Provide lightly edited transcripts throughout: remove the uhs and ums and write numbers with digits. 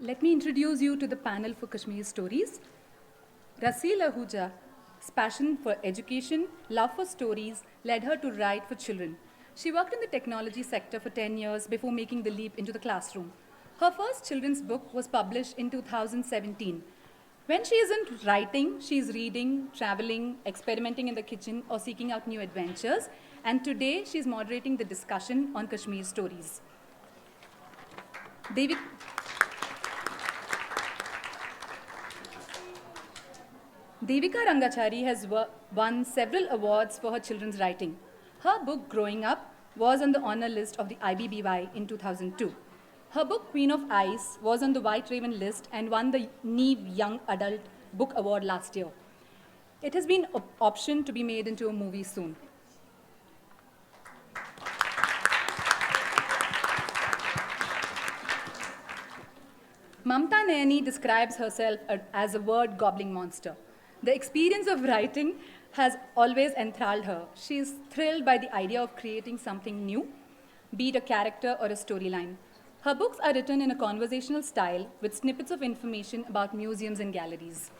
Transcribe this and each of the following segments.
Let me introduce you to the panel for Kashmir Stories. Rasil Ahuja's passion for education, love for stories, led her to write for children. She worked in the technology sector for 10 years before making the leap into the classroom. Her first children's book was published in 2017. When she isn't writing, she's reading, traveling, experimenting in the kitchen, or seeking out new adventures. And today, she's moderating the discussion on Kashmir Stories. Devika, Rangachari has won several awards for her children's writing. Her book, Growing Up, was on the honor list of the IBBY in 2002. Her book, Queen of Ice, was on the White Raven list and won the Neev Young Adult Book Award last year. It has been optioned to be made into a movie soon. Mamta Nainy describes herself as a word-gobbling monster. The experience of writing has always enthralled her. She is thrilled by the idea of creating something new, be it a character or a storyline. Her books are written in a conversational style with snippets of information about museums and galleries.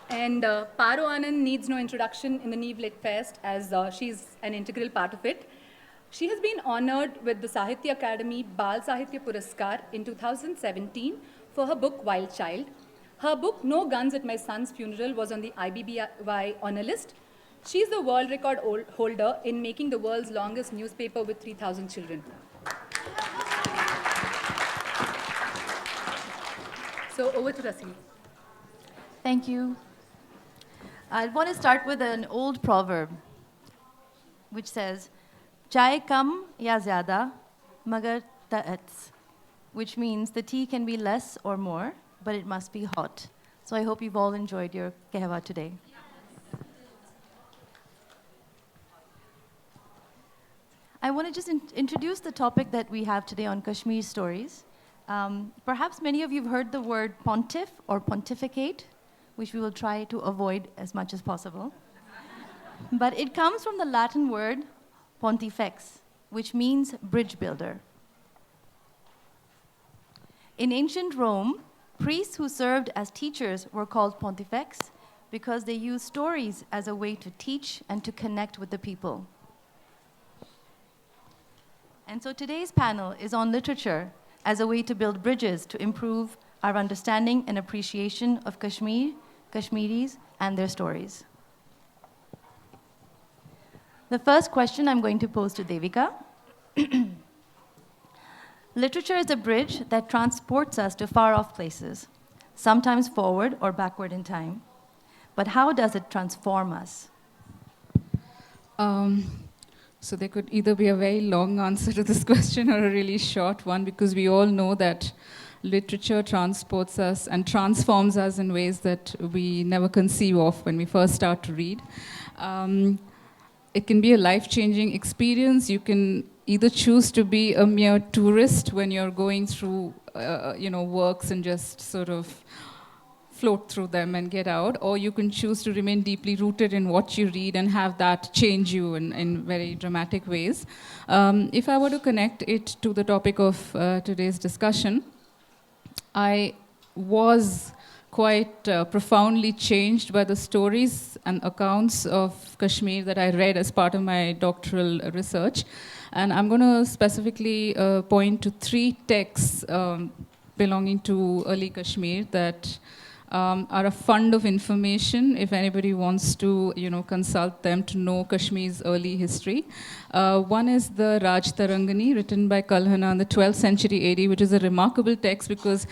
And Paro Anand needs no introduction in the Neev Lit Fest as she's an integral part of it. She has been honored with the Sahitya Academy Bal Sahitya Puraskar in 2017 for her book Wild Child. Her book No Guns at My Son's Funeral was on the IBBY honor list. She's the world record holder in making the world's longest newspaper with 3,000 children. So over to Rasil. Thank you. I want to start with an old proverb which says, Chai kam ya zyada, magar ta'ats, which means the tea can be less or more, but it must be hot. So I hope you've all enjoyed your kehwa today. I want to just introduce the topic that we have today on Kashmir Stories. Perhaps many of you have heard the word pontiff or pontificate, which we will try to avoid as much as possible. But it comes from the Latin word pontifex, which means bridge builder. In ancient Rome, priests who served as teachers were called pontifex because they used stories as a way to teach and to connect with the people. And so today's panel is on literature as a way to build bridges to improve our understanding and appreciation of Kashmir, Kashmiris, and their stories. The first question I'm going to pose to Devika. Literature is a bridge that transports us to far-off places, sometimes forward or backward in time. But how does it transform us? So there could either be a very long answer to this question or a really short one, because we all know that literature transports us and transforms us in ways that we never conceive of when we first start to read. It can be a life-changing experience. You can either choose to be a mere tourist when you're going through works and just sort of float through them and get out, or you can choose to remain deeply rooted in what you read and have that change you in very dramatic ways. If I were to connect it to the topic of today's discussion, I was quite profoundly changed by the stories and accounts of Kashmir that I read as part of my doctoral research. And I'm going to specifically point to 3 texts belonging to early Kashmir that are a fund of information if anybody wants to consult them to know Kashmir's early history. One is the Raj Tarangani, written by Kalhana in the 12th century AD, which is a remarkable text because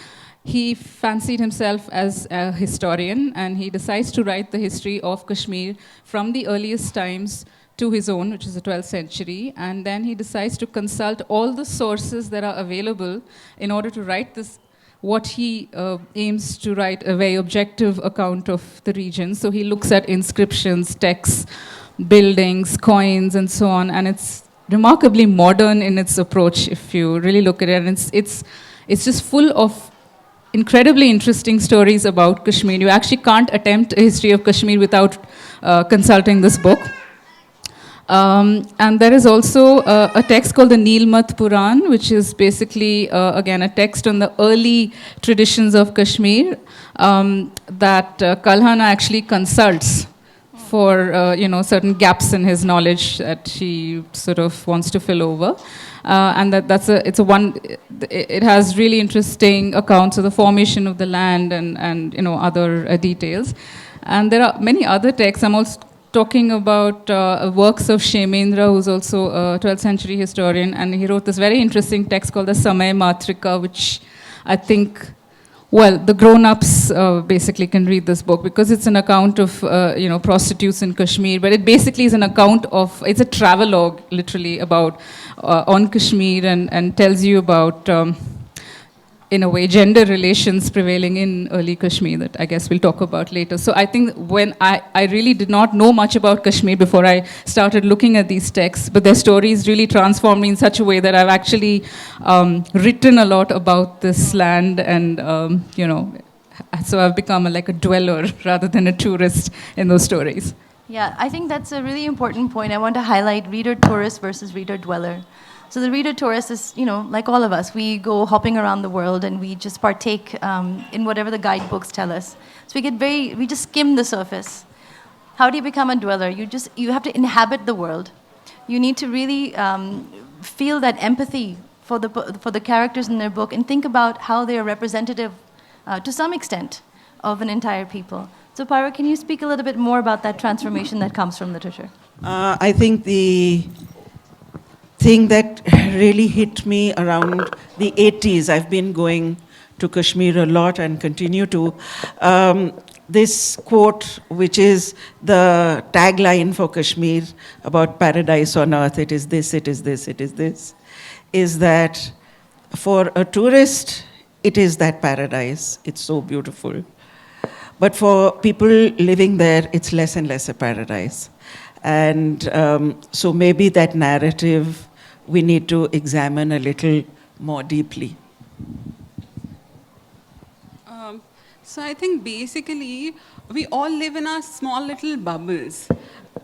he fancied himself as a historian, and he decides to write the history of Kashmir from the earliest times to his own, which is the 12th century, and then he decides to consult all the sources that are available in order to write this, what he aims to write, a very objective account of the region. So he looks at inscriptions, texts, buildings, coins, and so on, and it's remarkably modern in its approach if you really look at it, and it's just full of incredibly interesting stories about Kashmir. You actually can't attempt a history of Kashmir without consulting this book. And there is also a text called the Neelmat Puran, which is basically, again, a text on the early traditions of Kashmir that Kalhana actually consults for certain gaps in his knowledge that he sort of wants to fill over, and it has really interesting accounts of the formation of the land and other details, and there are many other texts. I'm also talking about works of Shemendra, who's also a 12th century historian, and he wrote this very interesting text called the Samay Matrika, which I think, well, the grown-ups basically can read this book because it's an account of prostitutes in Kashmir, but it basically is an account of, it's a travelogue literally about on Kashmir, and tells you about in a way gender relations prevailing in early Kashmir that I guess we'll talk about later. So I think when I really did not know much about Kashmir before I started looking at these texts, but their stories really transformed me in such a way that I've actually written a lot about this land, and so I've become like a dweller rather than a tourist in those stories. Yeah, I think that's a really important point. I want to highlight reader tourist versus reader dweller. So the reader tourist is, like all of us, we go hopping around the world and we just partake in whatever the guidebooks tell us. So we just skim the surface. How do you become a dweller? You have to inhabit the world. You need to really feel that empathy for the characters in their book and think about how they are representative, to some extent, of an entire people. So Paro, can you speak a little bit more about that transformation that comes from literature? I think the thing that really hit me around the 80s, I've been going to Kashmir a lot and continue to, this quote, which is the tagline for Kashmir about paradise on earth, it is this, it is this, it is this, is that for a tourist, it is that paradise. It's so beautiful. But for people living there, it's less and less a paradise. And so maybe that narrative we need to examine a little more deeply. So I think basically we all live in our small little bubbles,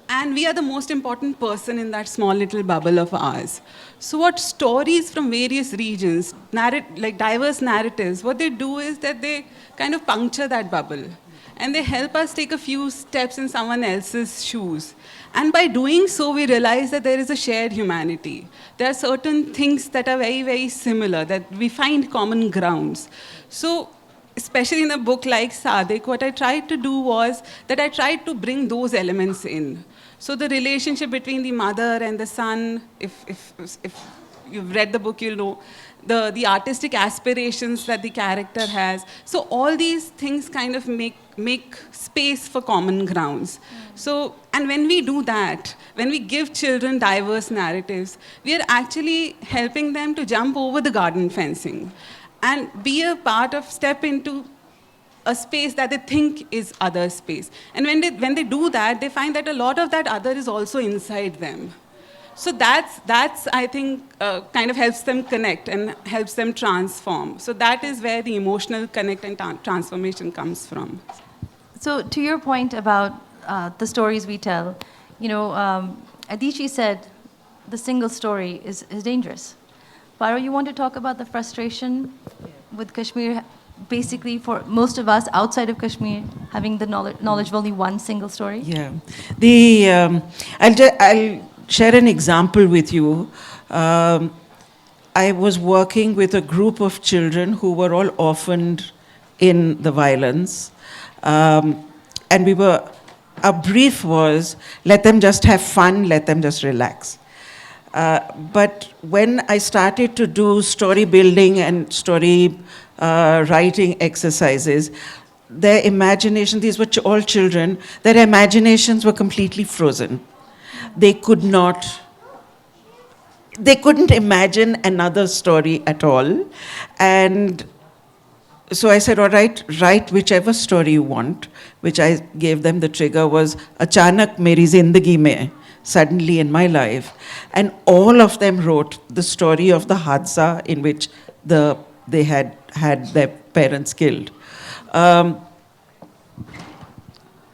and we are the most important person in that small little bubble of ours. So what stories from various regions, like diverse narratives, what they do is that they kind of puncture that bubble, and they help us take a few steps in someone else's shoes. And by doing so, we realize that there is a shared humanity. There are certain things that are very, very similar, that we find common grounds. So, especially in a book like Sadik, what I tried to do was that I tried to bring those elements in. So the relationship between the mother and the son, if you've read the book, you'll know, the artistic aspirations that the character has. So all these things kind of make space for common grounds. So, and when we do that, when we give children diverse narratives, we are actually helping them to jump over the garden fencing and be a part of, step into a space that they think is other space. And when they do that, they find that a lot of that other is also inside them. So that's I think, kind of helps them connect and helps them transform. So that is where the emotional connect and transformation comes from. So to your point about the stories we tell, Adichie said the single story is dangerous. Paro, you want to talk about the frustration with Kashmir, basically for most of us outside of Kashmir, having the knowledge of only one single story? Yeah. I'll share an example with you. I was working with a group of children who were all orphaned in the violence. And our brief was, let them just have fun, let them just relax. But when I started to do story building and story writing exercises, their imagination, these were all children, their imaginations were completely frozen. They couldn't imagine another story at all. And so I said, all right, write whichever story you want, which I gave them. The trigger was Achanak Meri Zindagi Mein, suddenly in my life. And all of them wrote the story of the Hadsa in which they had their parents killed.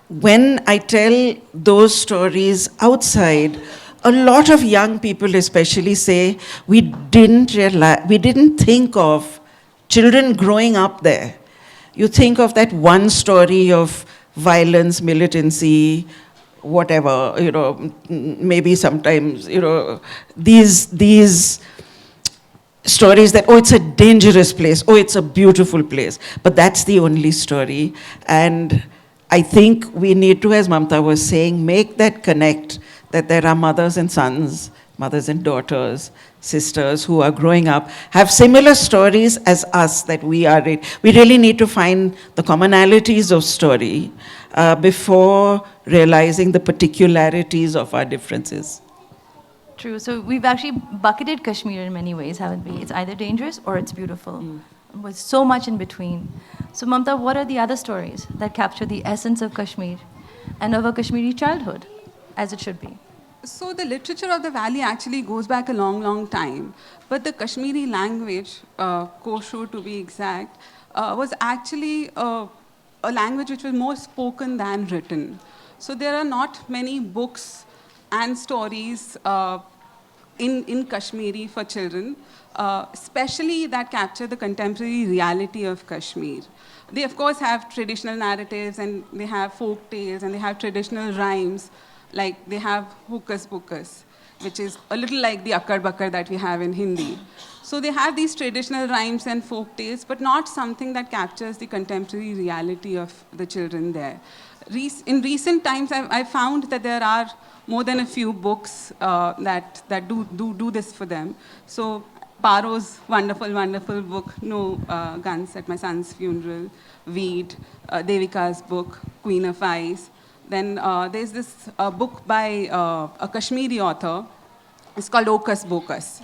When I tell those stories outside, a lot of young people especially say, we didn't think of children growing up there. You think of that one story of violence, militancy, whatever, maybe sometimes, these stories that, oh, it's a dangerous place, oh, it's a beautiful place. But that's the only story. And I think we need to, as Mamta was saying, make that connect, that there are mothers and sons, mothers and daughters, sisters who are growing up, have similar stories as us that we are. We really need to find the commonalities of story before realizing the particularities of our differences. True. So we've actually bucketed Kashmir in many ways, haven't we? It's either dangerous or it's beautiful, with so much in between. So Mamta, what are the other stories that capture the essence of Kashmir and of a Kashmiri childhood, as it should be? So the literature of the valley actually goes back a long, long time. But the Kashmiri language, Kosho to be exact, was actually a language which was more spoken than written. So there are not many books and stories in Kashmiri for children, especially that capture the contemporary reality of Kashmir. They, of course, have traditional narratives, and they have folk tales, and they have traditional rhymes, like they have Hukas Bukas, which is a little like the Akkad Bakkad that we have in Hindi. So they have these traditional rhymes and folk tales, but not something that captures the contemporary reality of the children there. In recent times, I found that there are more than a few books that do this for them. So Paro's wonderful, wonderful book, No Guns at My Son's Funeral, Weed, Devika's book, Queen of Ice. Then there's this book by a Kashmiri author. It's called Okas Bokas.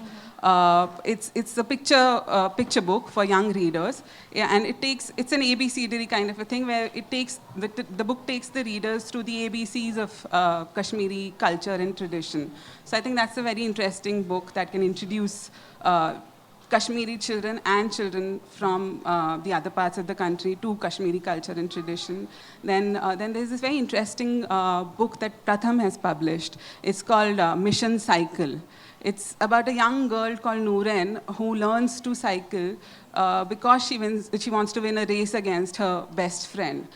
It's a picture book for young readers, and it's an ABCD kind of a thing where it takes the book takes the readers through the ABCs of Kashmiri culture and tradition. So I think that's a very interesting book that can introduce Kashmiri children and children from the other parts of the country to Kashmiri culture and tradition. Then there's this very interesting book that Pratham has published. It's called Mission Cycle. It's about a young girl called Nooren who learns to cycle because she wants to win a race against her best friend.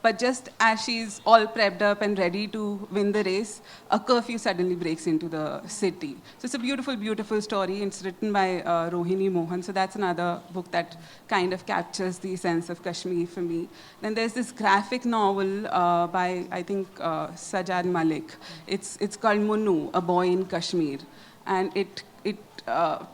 But just as she's all prepped up and ready to win the race, a curfew suddenly breaks into the city. So it's a beautiful, beautiful story. It's written by Rohini Mohan. So that's another book that kind of captures the sense of Kashmir for me. Then there's this graphic novel by, I think, Sajad Malik. It's called Munnu, A Boy in Kashmir. And it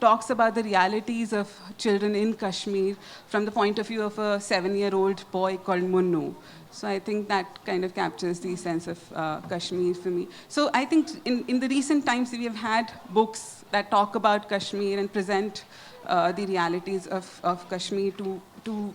talks about the realities of children in Kashmir from the point of view of a 7-year-old boy called Munnu. So I think that kind of captures the sense of Kashmir for me. So I think in the recent times we have had books that talk about Kashmir and present the realities of Kashmir to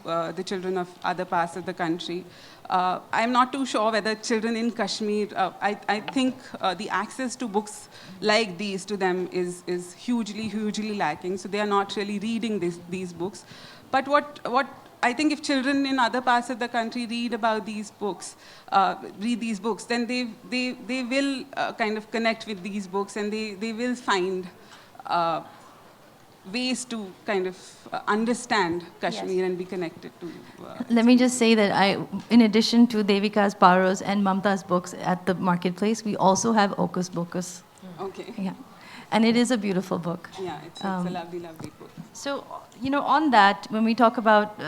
the children of other parts of the country. I'm not too sure whether children in Kashmir, I think the access to books like these to them is hugely, hugely lacking. So they are not really reading these books. But what I think if children in other parts of the country read these books, then they will kind of connect with these books, and they will find ways to kind of understand Kashmir and be connected to. Let me just say that in addition to Devika's, Paro's, and Mamta's books at the marketplace, we also have Okus Bokus. Okay. Yeah, and it is a beautiful book. Yeah, it's a lovely, lovely book. So, on that, when we talk about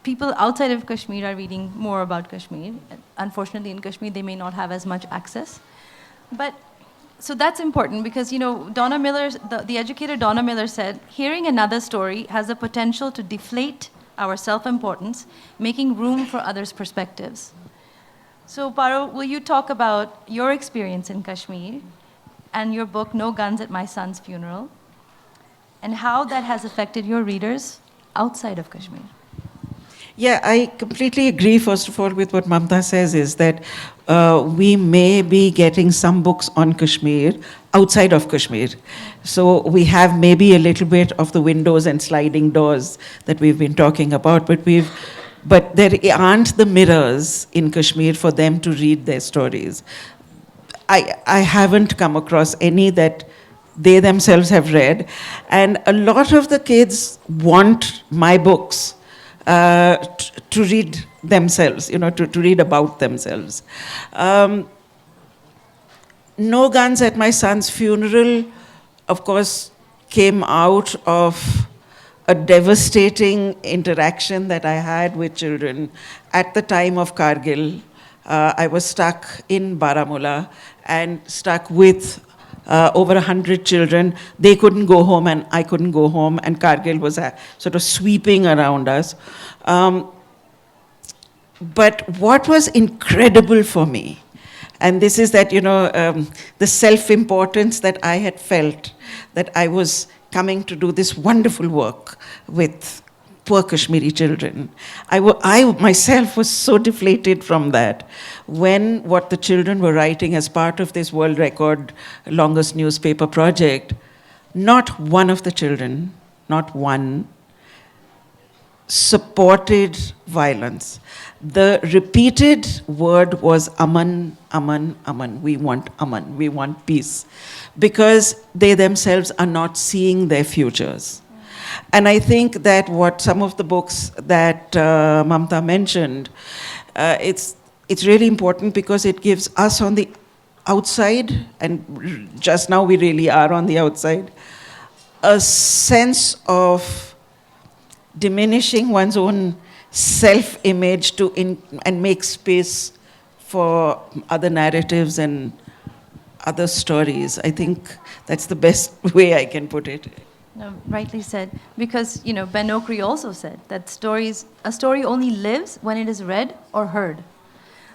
people outside of Kashmir are reading more about Kashmir. Unfortunately, in Kashmir, they may not have as much access. But, so that's important because, Donna Miller, the educator Donna Miller said, hearing another story has the potential to deflate our self-importance, making room for others' perspectives. So, Paro, will you talk about your experience in Kashmir and your book, No Guns at My Son's Funeral, and how that has affected your readers outside of Kashmir? Yeah, I completely agree, first of all, with what Mamta says, is that we may be getting some books on Kashmir outside of Kashmir. So we have maybe a little bit of the windows and sliding doors that we've been talking about, but there aren't the mirrors in Kashmir for them to read their stories. I haven't come across any that they themselves have read. And a lot of the kids want my books to read themselves, to read about themselves. No Guns at my son's funeral, of course, came out of a devastating interaction that I had with children at the time of Kargil. I was stuck in Baramulla and stuck with over 100 children. They couldn't go home and I couldn't go home, and Kargil was sort of sweeping around us. But what was incredible for me, and this is that, the self-importance that I had felt, that I was coming to do this wonderful work with poor Kashmiri children. I myself was so deflated from that when what the children were writing as part of this world record longest newspaper project, not one of the children, not one, supported violence. The repeated word was Aman, Aman, Aman. We want Aman, we want peace. Because they themselves are not seeing their futures. And I think that what some of the books that Mamta mentioned, it's really important because it gives us on the outside, and just now we really are on the outside, a sense of diminishing one's own self-image and make space for other narratives and other stories. I think that's the best way I can put it. No, rightly said. Because, Ben Okri also said that a story only lives when it is read or heard.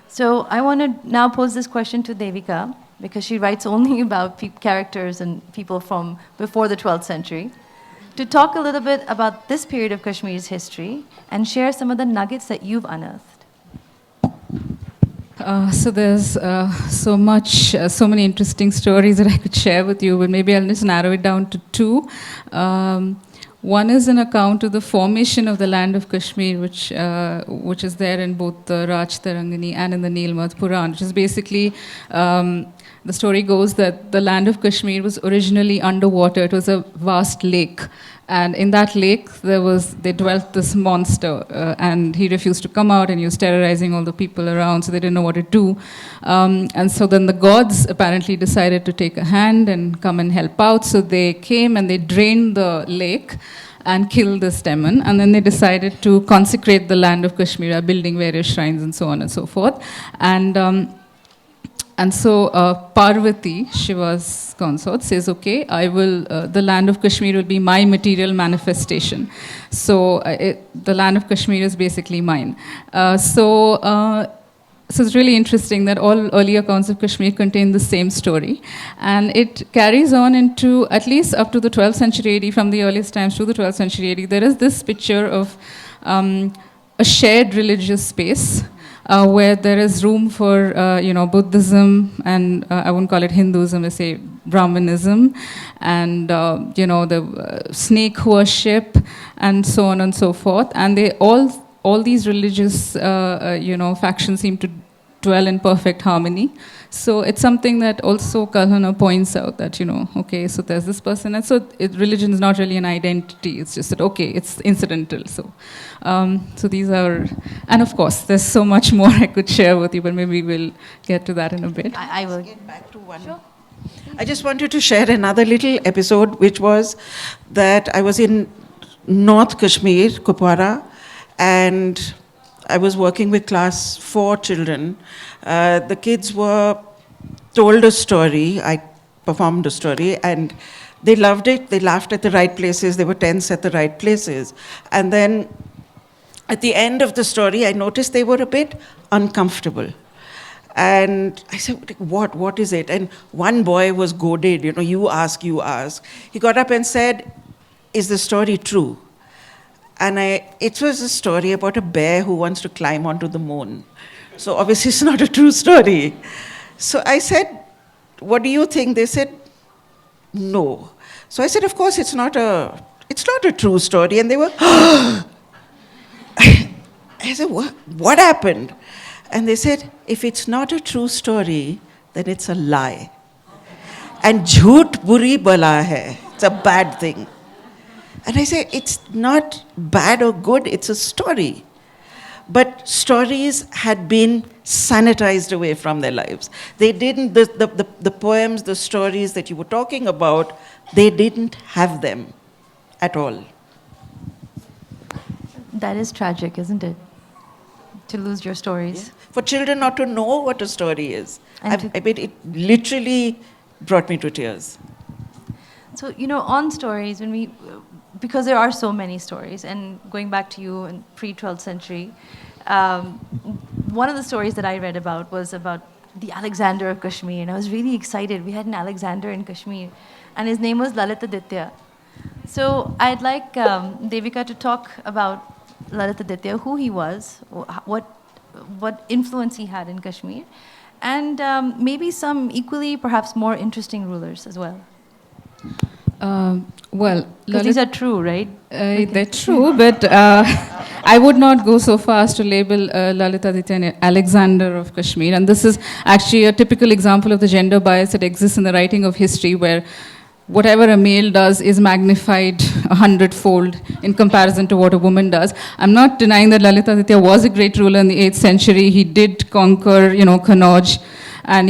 So I want to now pose this question to Devika, because she writes only about characters and people from before the 12th century, to talk a little bit about this period of Kashmir's history and share some of the nuggets that you've unearthed. So there's so many interesting stories that I could share with you, but maybe I'll just narrow it down to two. One is an account of the formation of the land of Kashmir, which is there in both the Raj Tarangani and in the Nilmad Puran, which is basically, the story goes that the land of Kashmir was originally underwater. It was a vast lake. And in that lake, they dwelt this monster, and he refused to come out, and he was terrorizing all the people around, so they didn't know what to do. And so then the gods apparently decided to take a hand and come and help out. So they came and they drained the lake and killed this demon. And then they decided to consecrate the land of Kashmir, building various shrines and so on and so forth. And so Parvati, Shiva's consort, says, okay, the land of Kashmir will be my material manifestation. So the land of Kashmir is basically mine. So it's really interesting that all early accounts of Kashmir contain the same story. And it carries on into, at least up to the 12th century AD, from the earliest times to the 12th century AD, there is this picture of a shared religious space, where there is room for, Buddhism, and I wouldn't call it Hinduism, I say Brahmanism, and, the snake worship, and so on and so forth. And they all these religious, factions seem to dwell in perfect harmony. So it's something that also Kalhana points out that, okay, so there's this person. And so religion is not really an identity. It's just that, okay, it's incidental. So these are, and of course, there's so much more I could share with you, but maybe we'll get to that in a bit. I will get back to one. Sure. I just wanted to share another little episode, which was that I was in North Kashmir, Kupwara, and I was working with class 4 children. The kids were told a story. I performed a story, and they loved it. They laughed at the right places. They were tense at the right places. And then at the end of the story, I noticed they were a bit uncomfortable. And I said, what is it? And one boy was goaded, you ask. He got up and said, is the story true? And it was a story about a bear who wants to climb onto the moon. So obviously it's not a true story. So I said, what do you think? They said, no. So I said, of course it's not a true story. And they were, I said, what happened? And they said, if it's not a true story, then it's a lie. And jhoot buri bala hai. It's a bad thing. And I say, it's not bad or good, it's a story. But stories had been sanitized away from their lives. They didn't, the poems, the stories that you were talking about, they didn't have them at all. That is tragic, isn't it? To lose your stories. Yeah. For children not to know what a story is. And I mean, it literally brought me to tears. So, on stories, because there are so many stories, and going back to you in pre-12th century, one of the stories that I read about was about the Alexander of Kashmir, and I was really excited. We had an Alexander in Kashmir, and his name was Lalitaditya. So I'd like Devika to talk about Lalitaditya, who he was, what influence he had in Kashmir, and maybe some equally, perhaps more interesting rulers as well. Well, Because these are true, right? they're true, but I would not go so far as to label Lalitaditya an Alexander of Kashmir. And this is actually a typical example of the gender bias that exists in the writing of history, where whatever a male does is magnified 100-fold in comparison to what a woman does. I'm not denying that Lalitaditya was a great ruler in the 8th century. He did conquer, Kannauj, and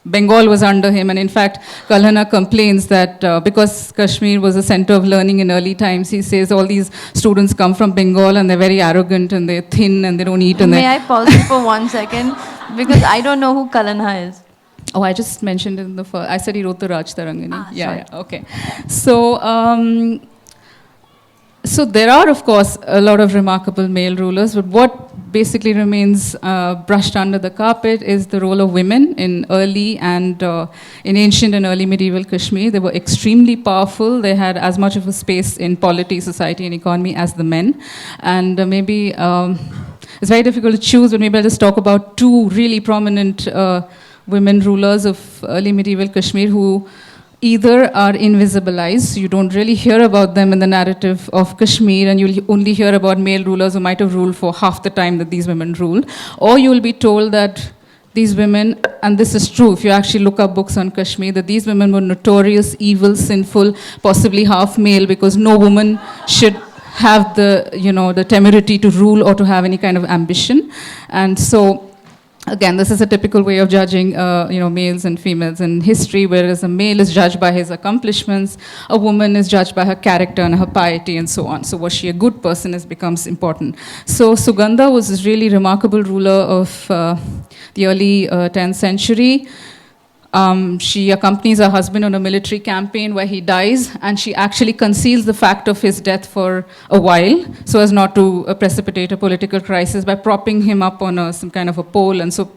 Bengal was under him, and in fact, Kalhana complains that because Kashmir was a center of learning in early times, he says all these students come from Bengal and they're very arrogant and they're thin and they don't eat. And May I pause you for 1 second? Because I don't know who Kalhana is. Oh, I just mentioned in the first, I said he wrote the Raj Tarangani. Sorry. Okay. So there are, of course, a lot of remarkable male rulers, but what basically remains brushed under the carpet is the role of women in early and in ancient and early medieval Kashmir. They were extremely powerful. They had as much of a space in polity, society, and economy as the men. And maybe it's very difficult to choose, but maybe I'll just talk about two really prominent women rulers of early medieval Kashmir who either are invisibilized, so you don't really hear about them in the narrative of Kashmir, and you'll only hear about male rulers who might have ruled for half the time that these women ruled, or you'll be told that these women, and this is true if you actually look up books on Kashmir, that these women were notorious, evil, sinful, possibly half male, because no woman should have the temerity to rule or to have any kind of ambition. And so again, this is a typical way of judging, males and females in history, whereas a male is judged by his accomplishments, a woman is judged by her character and her piety and so on. So was she a good person becomes important. So Sugandha was this really remarkable ruler of the early 10th century. She accompanies her husband on a military campaign where he dies, and she actually conceals the fact of his death for a while so as not to precipitate a political crisis by propping him up on some kind of a pole. And so,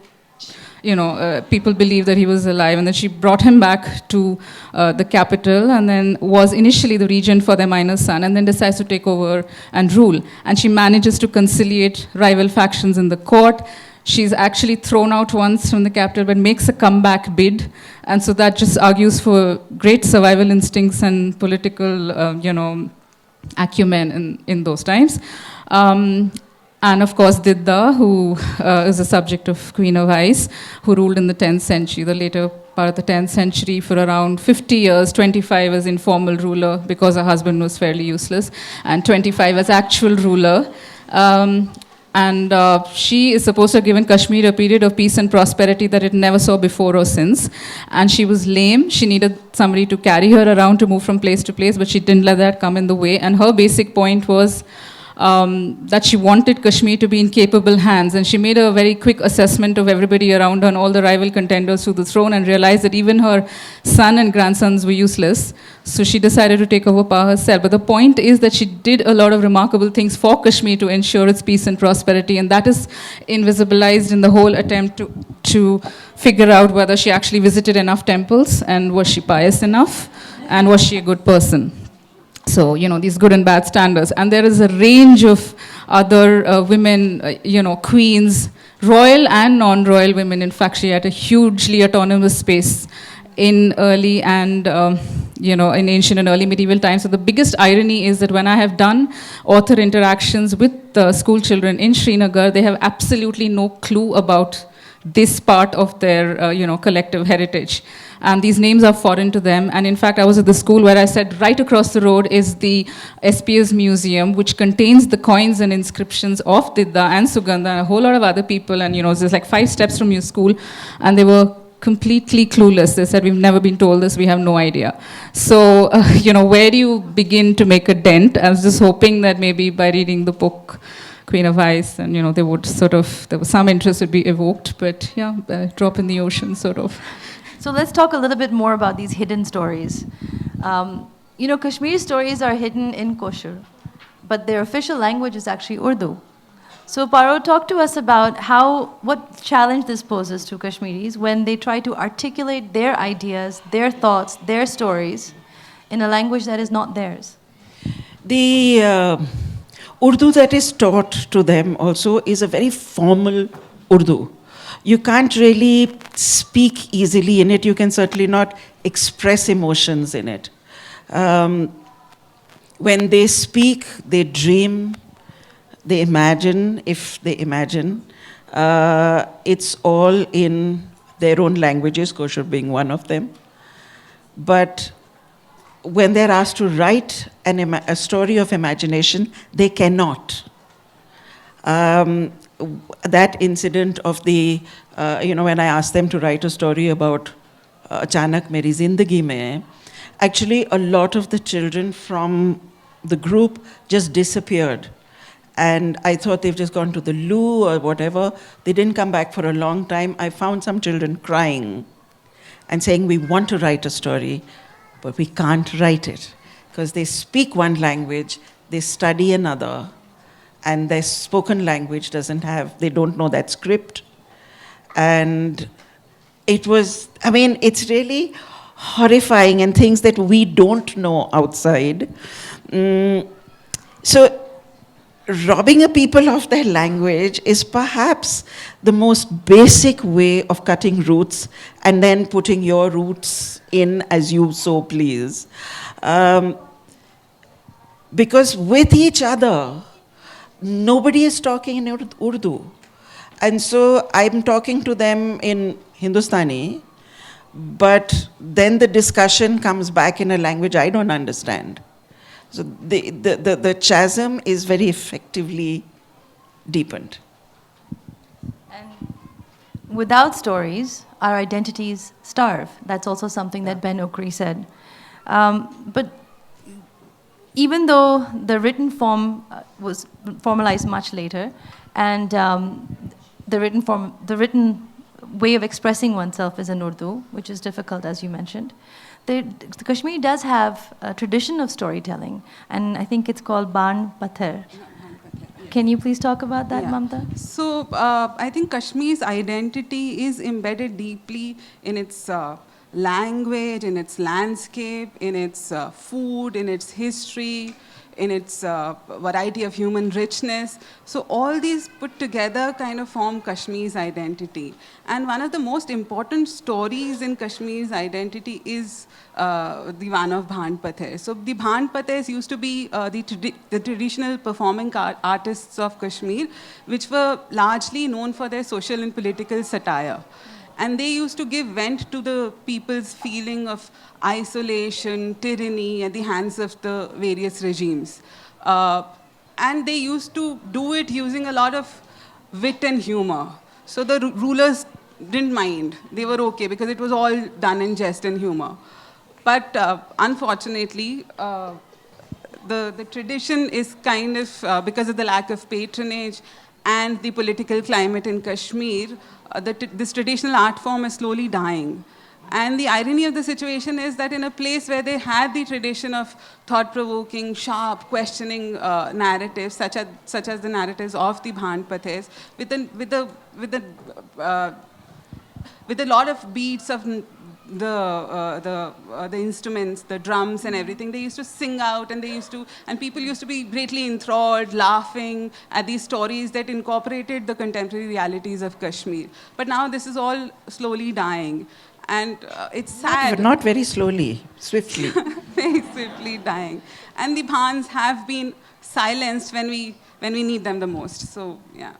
people believe that he was alive. And then she brought him back to the capital, and then was initially the regent for their minor son, and then decides to take over and rule. And she manages to conciliate rival factions in the court. She's actually thrown out once from the capital, but makes a comeback bid. And so that just argues for great survival instincts and political, acumen in those times. And of course, Didda, who is a subject of Queen of Ice, who ruled in the 10th century, the later part of the 10th century, for around 50 years, 25 as informal ruler because her husband was fairly useless, and 25 as actual ruler. And she is supposed to have given Kashmir a period of peace and prosperity that it never saw before or since. And she was lame. She needed somebody to carry her around to move from place to place, but she didn't let that come in the way. And her basic point was that she wanted Kashmir to be in capable hands. And she made a very quick assessment of everybody around her and all the rival contenders to the throne, and realized that even her son and grandsons were useless. So she decided to take over power herself. But the point is that she did a lot of remarkable things for Kashmir to ensure its peace and prosperity, and that is invisibilized in the whole attempt to figure out whether she actually visited enough temples, and was she pious enough, and was she a good person. So, these good and bad standards. And there is a range of other women, queens, royal and non-royal women. In fact, she had a hugely autonomous space in early and, in ancient and early medieval times. So the biggest irony is that when I have done author interactions with school children in Srinagar, they have absolutely no clue about this part of their, collective heritage. And these names are foreign to them. And in fact, I was at the school where I said right across the road is the SPS Museum, which contains the coins and inscriptions of Didda and Sugandha and a whole lot of other people. And, there's like 5 steps from your school. And they were completely clueless. They said, we've never been told this, we have no idea. So, where do you begin to make a dent? I was just hoping that maybe by reading the book, Queen of Ice, and, they would there was some interest would be evoked, but yeah, drop in the ocean, sort of. So let's talk a little bit more about these hidden stories. Kashmir stories are hidden in Koshur, but their official language is actually Urdu. So Paro, talk to us about what challenge this poses to Kashmiris when they try to articulate their ideas, their thoughts, their stories in a language that is not theirs. The Urdu that is taught to them also is a very formal Urdu. You can't really speak easily in it. You can certainly not express emotions in it. When they speak, they dream, they imagine, if they imagine. It's all in their own languages, Koshur being one of them. But when they're asked to write a story of imagination, they cannot. That incident of when I asked them to write a story about Achanak Meri Zindagi Mein, actually a lot of the children from the group just disappeared. And I thought they've just gone to the loo or whatever. They didn't come back for a long time. I found some children crying and saying, we want to write a story, but we can't write it. Because they speak one language, they study another, and their spoken language they don't know that script. And it's really horrifying and things that we don't know outside. So robbing a people of their language is perhaps the most basic way of cutting roots and then putting your roots in as you so please. Because with each other, nobody is talking in Urdu. And so I'm talking to them in Hindustani, but then the discussion comes back in a language I don't understand. So the chasm is very effectively deepened. And without stories, our identities starve. That's also something that Ben Okri said. But even though the written form was formalized much later, and the written way of expressing oneself is in Urdu, which is difficult, as you mentioned. The Kashmir does have a tradition of storytelling, and I think it's called Ban Pathar. Can you please talk about that, Mamta? So I think Kashmir's identity is embedded deeply in its language, in its landscape, in its food, in its history, in its variety of human richness. So all these put together kind of form Kashmir's identity. And one of the most important stories in Kashmir's identity is the one of Bhan Pather. So the Bhan Pathers used to be the traditional performing artists of Kashmir, which were largely known for their social and political satire. And they used to give vent to the people's feeling of isolation, tyranny at the hands of the various regimes. And they used to do it using a lot of wit and humor. So the rulers didn't mind. They were okay because it was all done in jest and humor. But unfortunately, the tradition is kind of, because of the lack of patronage and the political climate in Kashmir, this traditional art form is slowly dying. And the irony of the situation is that in a place where they had the tradition of thought-provoking, sharp, questioning narratives, such as the narratives of the Bhan Pathers, with a lot of beats of the instruments, the drums and everything, they used to sing out, and people used to be greatly enthralled, laughing at these stories that incorporated the contemporary realities of Kashmir. But now this is all slowly dying. And it's sad. Not very slowly, swiftly. Very swiftly dying. And the Bhans have been silenced when we need them the most. So, yeah.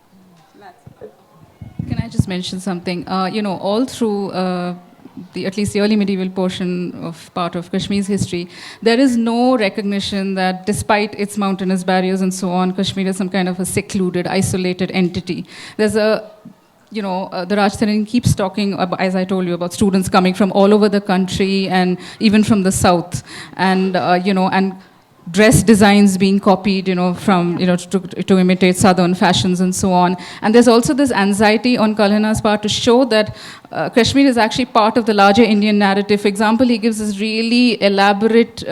Can I just mention something? All through at least the early medieval portion of part of Kashmir's history, there is no recognition that despite its mountainous barriers and so on, Kashmir is some kind of a secluded, isolated entity. There's the Rajtharan keeps talking, as I told you, about students coming from all over the country and even from the south, and and dress designs being copied, to imitate southern fashions and so on. And there's also this anxiety on Kalhana's part to show that Kashmir is actually part of the larger Indian narrative. For example, he gives this really elaborate,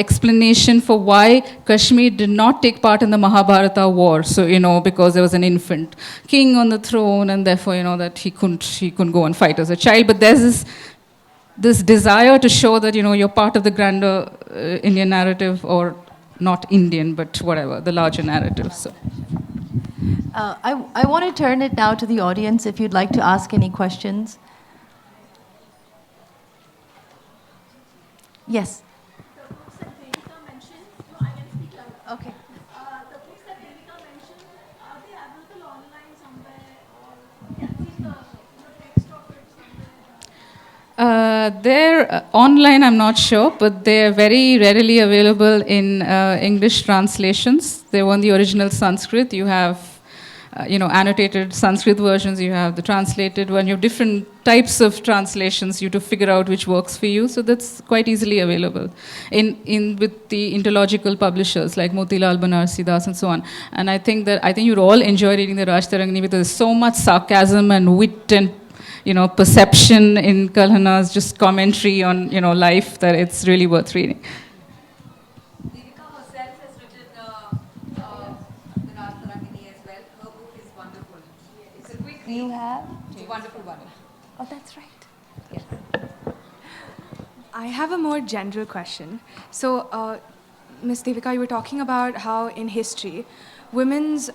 explanation for why Kashmir did not take part in the Mahabharata war. So, because there was an infant king on the throne, and therefore, that he couldn't go and fight as a child. But there's this desire to show that you're part of the grander Indian narrative, or not Indian, but whatever, the larger narrative. So I want to turn it now to the audience if you'd like to ask any questions. Yes. The books that Devika mentioned, no, I can speak louder. Okay. The books that Devika mentioned, are they available online somewhere, or can we see the text of it somewhere? They're online, I'm not sure, but they're very readily available in English translations. They were in the original Sanskrit. You have, annotated Sanskrit versions. You have the translated one. You have different types of translations. You have to figure out which works for you. So that's quite easily available with the interlogical publishers like Motilal Banarsi Das and so on. And I think you'd all enjoy reading the Rajtarangini because there's so much sarcasm and wit and perception in Kalhana's just commentary on, life, that it's really worth reading. Devika herself has written the Rajtarangini as well. Her book is wonderful. It's a quick read. You have? It's a wonderful one. Oh, that's right. Yeah. I have a more general question. So, Ms. Devika, you were talking about how in history, women's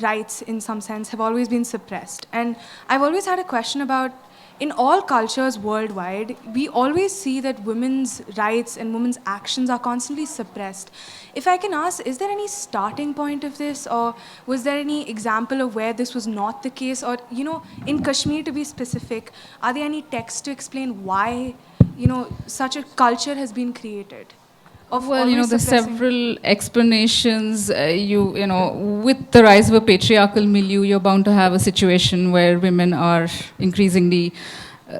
rights, in some sense, have always been suppressed. And I've always had a question about, in all cultures worldwide, we always see that women's rights and women's actions are constantly suppressed. If I can ask, is there any starting point of this, or was there any example of where this was not the case? Or, in Kashmir, to be specific, are there any texts to explain why, such a culture has been created? Well, there's several explanations. With the rise of a patriarchal milieu, you're bound to have a situation where women are increasingly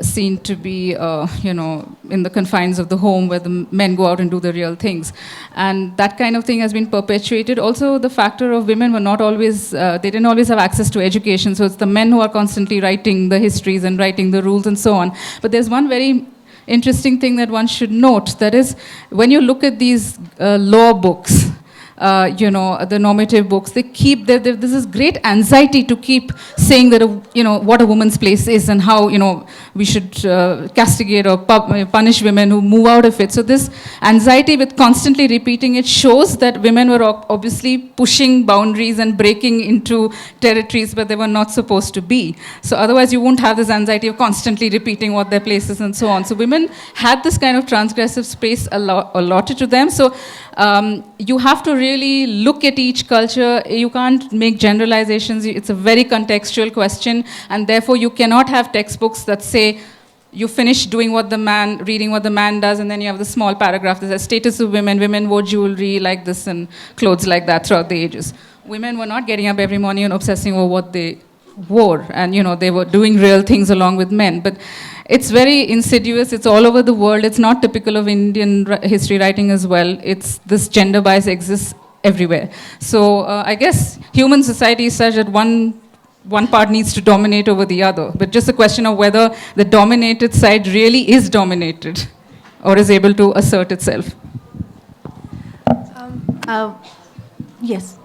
seen to be, in the confines of the home, where the men go out and do the real things. And that kind of thing has been perpetuated. Also, the factor of women were not always, they didn't always have access to education. So it's the men who are constantly writing the histories and writing the rules and so on. But there's one very interesting thing that one should note, that is, when you look at these law books, the normative books, there's this great anxiety to keep saying that, what a woman's place is and how, we should castigate or punish women who move out of it. So this anxiety with constantly repeating it shows that women were obviously pushing boundaries and breaking into territories where they were not supposed to be. So otherwise you won't have this anxiety of constantly repeating what their place is and so on. So women had this kind of transgressive space allotted to them. So you have to really look at each culture. You can't make generalizations. It's a very contextual question, and therefore you cannot have textbooks that say you finish reading what the man does, and then you have the small paragraph that says status of women wore jewelry like this and clothes like that throughout the ages. Women were not getting up every morning and obsessing over what they wore, and they were doing real things along with men. But it's very insidious. It's all over the world. It's not typical of Indian history writing as well. This gender bias exists everywhere. So I guess human society is such that one part needs to dominate over the other. But just a question of whether the dominated side really is dominated or is able to assert itself. Yes.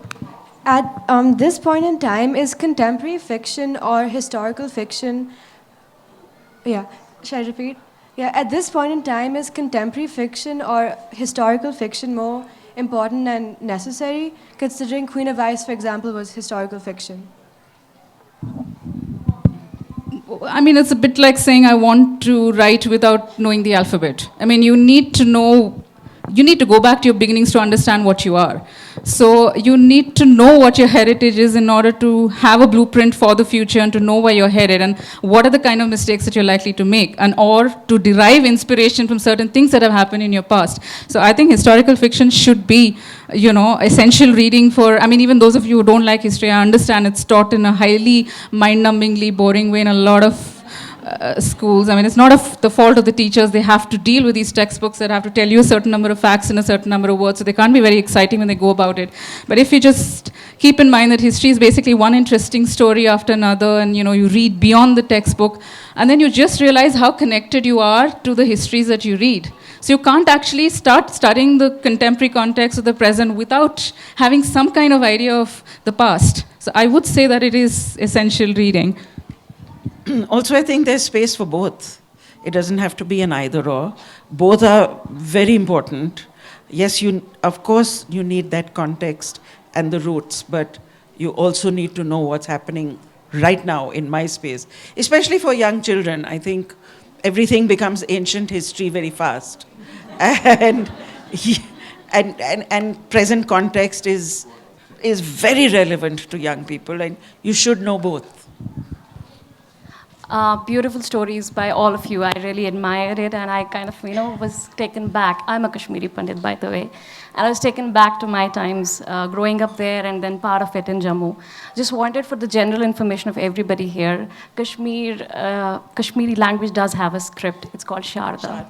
At this point in time, is contemporary fiction or historical fiction... Yeah, shall I repeat? Yeah, at this point in time, is contemporary fiction or historical fiction more important and necessary, considering Queen of Ice, for example, was historical fiction? I mean, it's a bit like saying I want to write without knowing the alphabet. I mean, you need to go back to your beginnings to understand what you are. So you need to know what your heritage is in order to have a blueprint for the future and to know where you're headed and what are the kind of mistakes that you're likely to make, and or to derive inspiration from certain things that have happened in your past. So I think historical fiction should be, essential reading for, I mean, even those of you who don't like history, I understand it's taught in a highly mind-numbingly boring way in a lot of schools. I mean, it's not the fault of the teachers. They have to deal with these textbooks that have to tell you a certain number of facts in a certain number of words, so they can't be very exciting when they go about it. But if you just keep in mind that history is basically one interesting story after another, and you read beyond the textbook, and then you just realize how connected you are to the histories that you read. So you can't actually start studying the contemporary context of the present without having some kind of idea of the past. So I would say that it is essential reading. Also, I think there's space for both. It doesn't have to be an either or. Both are very important. Yes, of course, you need that context and the roots, but you also need to know what's happening right now in my space. Especially for young children, I think everything becomes ancient history very fast. And present context is very relevant to young people, and you should know both. Beautiful stories by all of you. I really admired it, and I kind of, was taken back. I'm a Kashmiri Pandit, by the way. And I was taken back to my times growing up there and then part of it in Jammu. Just wanted for the general information of everybody here, Kashmiri language does have a script. It's called Sharda.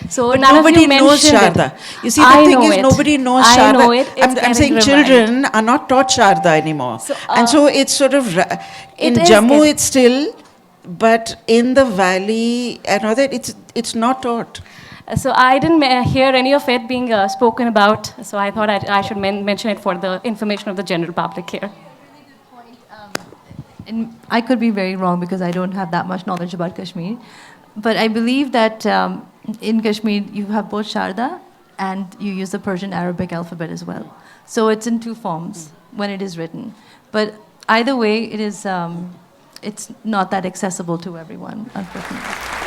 So but none nobody of you knows mentioned Sharda. it. You see, the thing is, it. nobody knows I Sharda. know it. I'm saying children are not taught Sharda anymore. So, and so it's sort of, in Jammu it's still, but in the valley and all that, it's not taught. So I didn't hear any of it being spoken about, so I thought I should mention it for the information of the general public here. And I could be very wrong because I don't have that much knowledge about Kashmir, but I believe that in Kashmir you have both Sharda and you use the Persian Arabic alphabet as well. So it's in two forms when it is written. But either way, it's not that accessible to everyone, unfortunately.